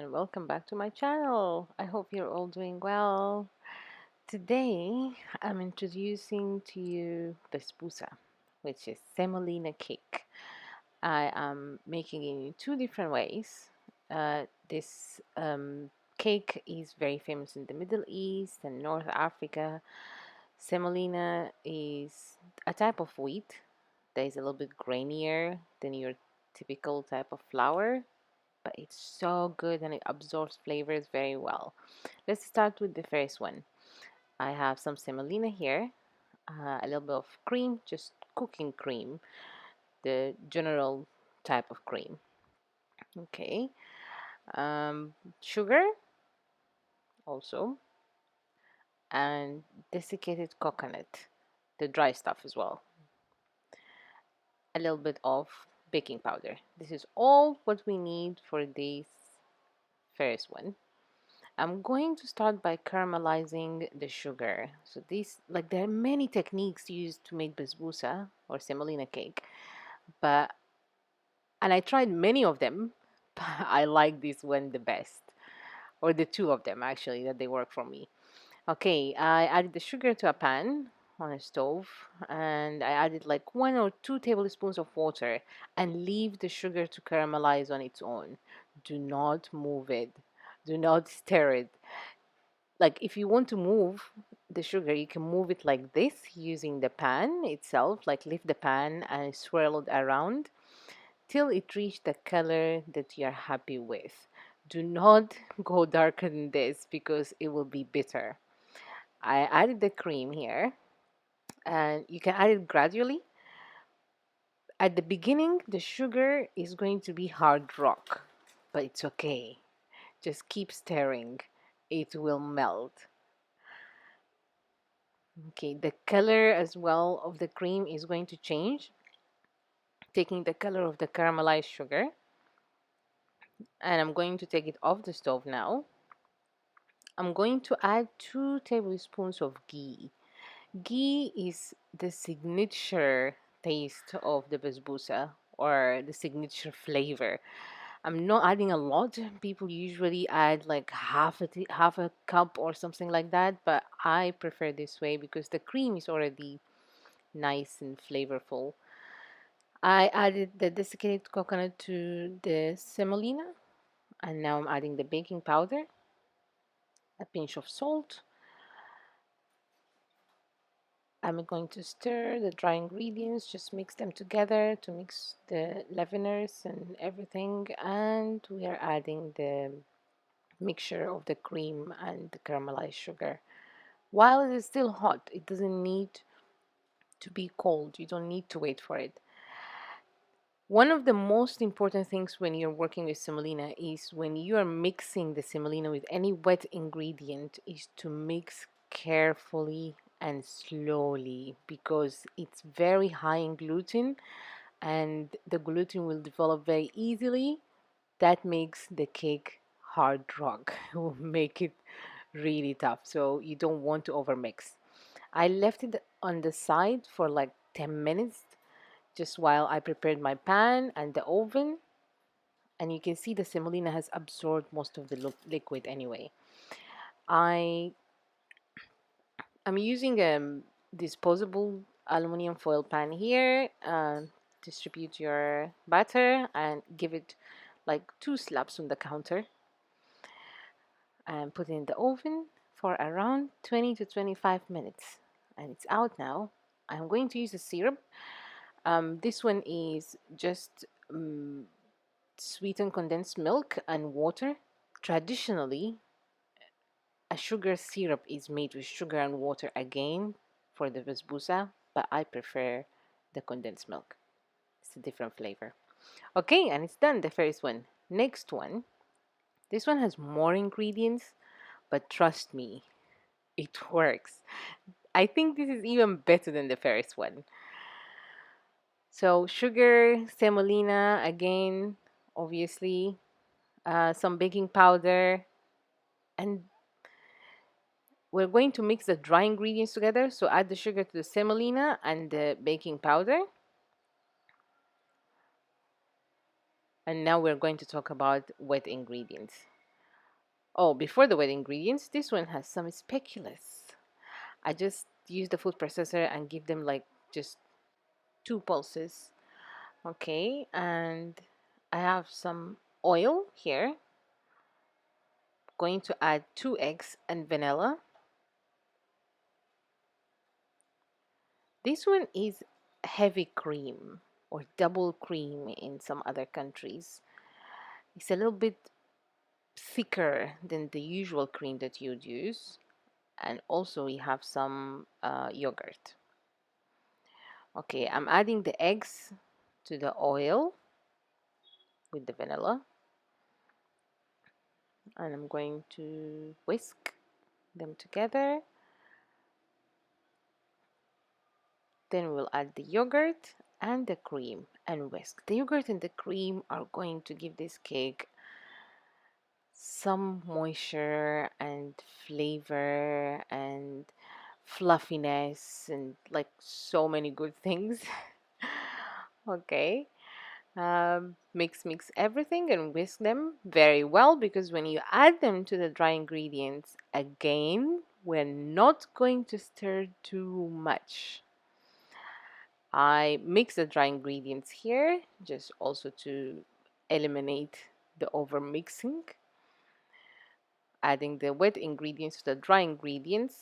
and welcome back to my channel. I hope you're all doing well. Today I'm introducing to you Basbosa, which is semolina cake. I am making it in two different ways. This cake is very famous in the Middle East and North Africa. Semolina is a type of wheat that is a little bit grainier than your typical type of flour, but it's so good and it absorbs flavors very well. Let's start with the first one. I have some semolina here, a little bit of cream, just cooking cream, the general type of cream. Okay, sugar also, and desiccated coconut, the dry stuff as well. A little bit of baking powder. This is all what we need for this first one. I'm going to start by caramelizing the sugar. So there are many techniques used to make basbousa or semolina cake, but and I tried many of them, but I like this one the best, or the two of them actually that they work for me. Okay, I added the sugar to a pan on a stove, and I added like 1 or 2 tablespoons of water and leave the sugar to caramelize on its own. Do not move it. Do not stir it. Like if you want to move the sugar, you can move it like this using the pan itself, like lift the pan and swirl it around till it reaches the color that you're happy with. Do not go darker than this because it will be bitter. I added the cream here, and you can add it gradually. At the beginning the sugar is going to be hard rock, but it's okay. Just keep stirring, it will melt. Okay, the color as well of the cream is going to change, taking the color of the caramelized sugar. And I'm going to take it off the stove now. I'm going to add 2 tablespoons of ghee. Ghee is the signature taste of the basbousa, or the signature flavor. I'm not adding a lot. People usually add like half a cup or something like that, but I prefer this way because the cream is already nice and flavorful. I added the desiccated coconut to the semolina, and now I'm adding the baking powder, a pinch of salt. I'm going to stir the dry ingredients, just mix them together to mix the leaveners and everything, and we are adding the mixture of the cream and the caramelized sugar. While it is still hot, it doesn't need to be cold. You don't need to wait for it. One of the most important things when you're working with semolina is when you are mixing the semolina with any wet ingredient is to mix carefully and slowly because it's very high in gluten and the gluten will develop very easily. That makes the cake hard rock. It will make it really tough, so you don't want to overmix. I left it on the side for like 10 minutes just while I prepared my pan and the oven, and you can see the semolina has absorbed most of the liquid anyway. I am using a disposable aluminum foil pan here. Distribute your batter and give it like 2 slaps on the counter and put it in the oven for around 20 to 25 minutes. And it's out now. I'm going to use a syrup. This one is just sweetened condensed milk and water. Traditionally, a sugar syrup is made with sugar and water again for the basbousa, but I prefer the condensed milk. It's a different flavor. Okay, and it's done, the first one. Next one. This one has more ingredients, but trust me, it works. I think this is even better than the first one. So sugar, semolina, again, obviously, some baking powder, and we're going to mix the dry ingredients together. So add the sugar to the semolina and the baking powder. And now we're going to talk about wet ingredients. Oh, before the wet ingredients, this one has some speculos. I just use the food processor and give them like just 2 pulses. Okay, and I have some oil here. Going to add 2 eggs and vanilla. This one is heavy cream or double cream in some other countries. It's a little bit thicker than the usual cream that you'd use. And also we have some yogurt. Okay, I'm adding the eggs to the oil with the vanilla, and I'm going to whisk them together. Then we'll add the yogurt and the cream and whisk. The yogurt and the cream are going to give this cake some moisture and flavor and fluffiness and like so many good things. Okay. Mix everything and whisk them very well, because when you add them to the dry ingredients, again, we're not going to stir too much. I mix the dry ingredients here just also to eliminate the over mixing. Adding the wet ingredients to the dry ingredients,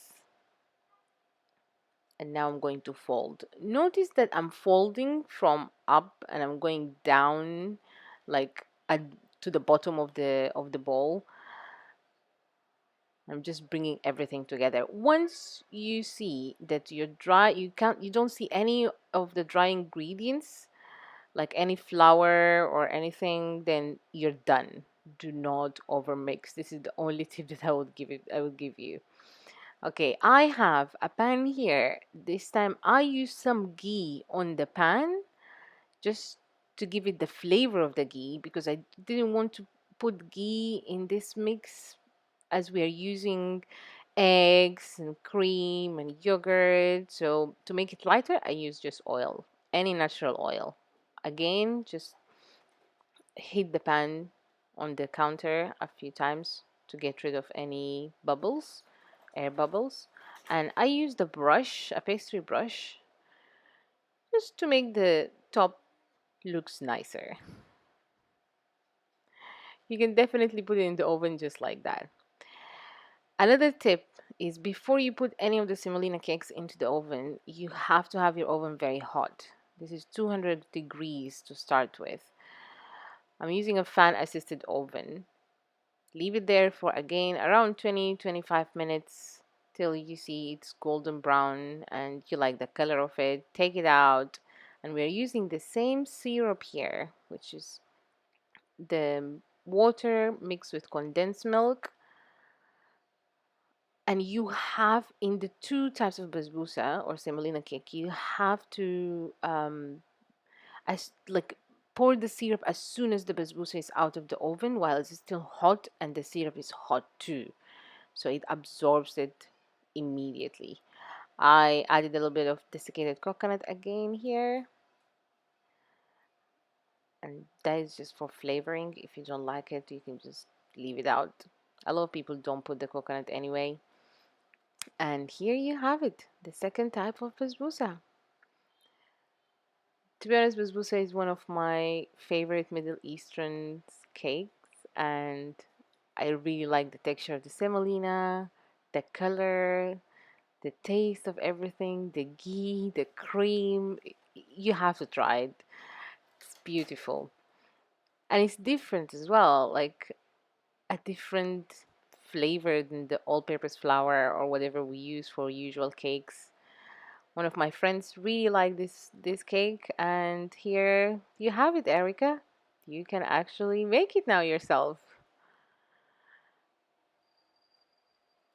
and now I'm going to fold. Notice that I'm folding from up and I'm going down like to the bottom of the bowl. I'm just bringing everything together. Once you see that you're dry, you don't see any of the dry ingredients, like any flour or anything, then you're done. Do not overmix. This is the only tip that I will give you. Okay, I have a pan here. This time I use some ghee on the pan just to give it the flavor of the ghee, because I didn't want to put ghee in this mix as we are using eggs and cream and yogurt. So to make it lighter, I use just oil, any natural oil. Again, just heat the pan on the counter a few times to get rid of any bubbles, air bubbles. And I use the brush, a pastry brush, just to make the top looks nicer. You can definitely put it in the oven just like that. Another tip is, before you put any of the semolina cakes into the oven, you have to have your oven very hot. This is 200 degrees to start with. I'm using a fan assisted oven. Leave it there for again around 20-25 minutes till you see it's golden brown and you like the color of it. Take it out, and we're using the same syrup here, which is the water mixed with condensed milk. And you have, in the two types of basbosa or semolina cake, you have to as like pour the syrup as soon as the basbosa is out of the oven while it's still hot and the syrup is hot too, so it absorbs it immediately. I added a little bit of desiccated coconut again here, and that is just for flavoring. If you don't like it, you can just leave it out. A lot of people don't put the coconut anyway. And here you have it, the second type of basbousa. To be honest, basbousa is one of my favorite Middle Eastern cakes, and I really like the texture of the semolina, the color, the taste of everything, the ghee, the cream. You have to try it. It's beautiful. And it's different as well, like a different flavor than the all-purpose flour or whatever we use for usual cakes. One of my friends really liked this cake, and here you have it, Erica. You can actually make it now yourself.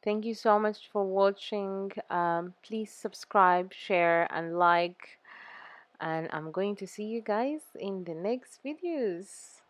Thank you so much for watching. Please subscribe, share, and like. And I'm going to see you guys in the next videos.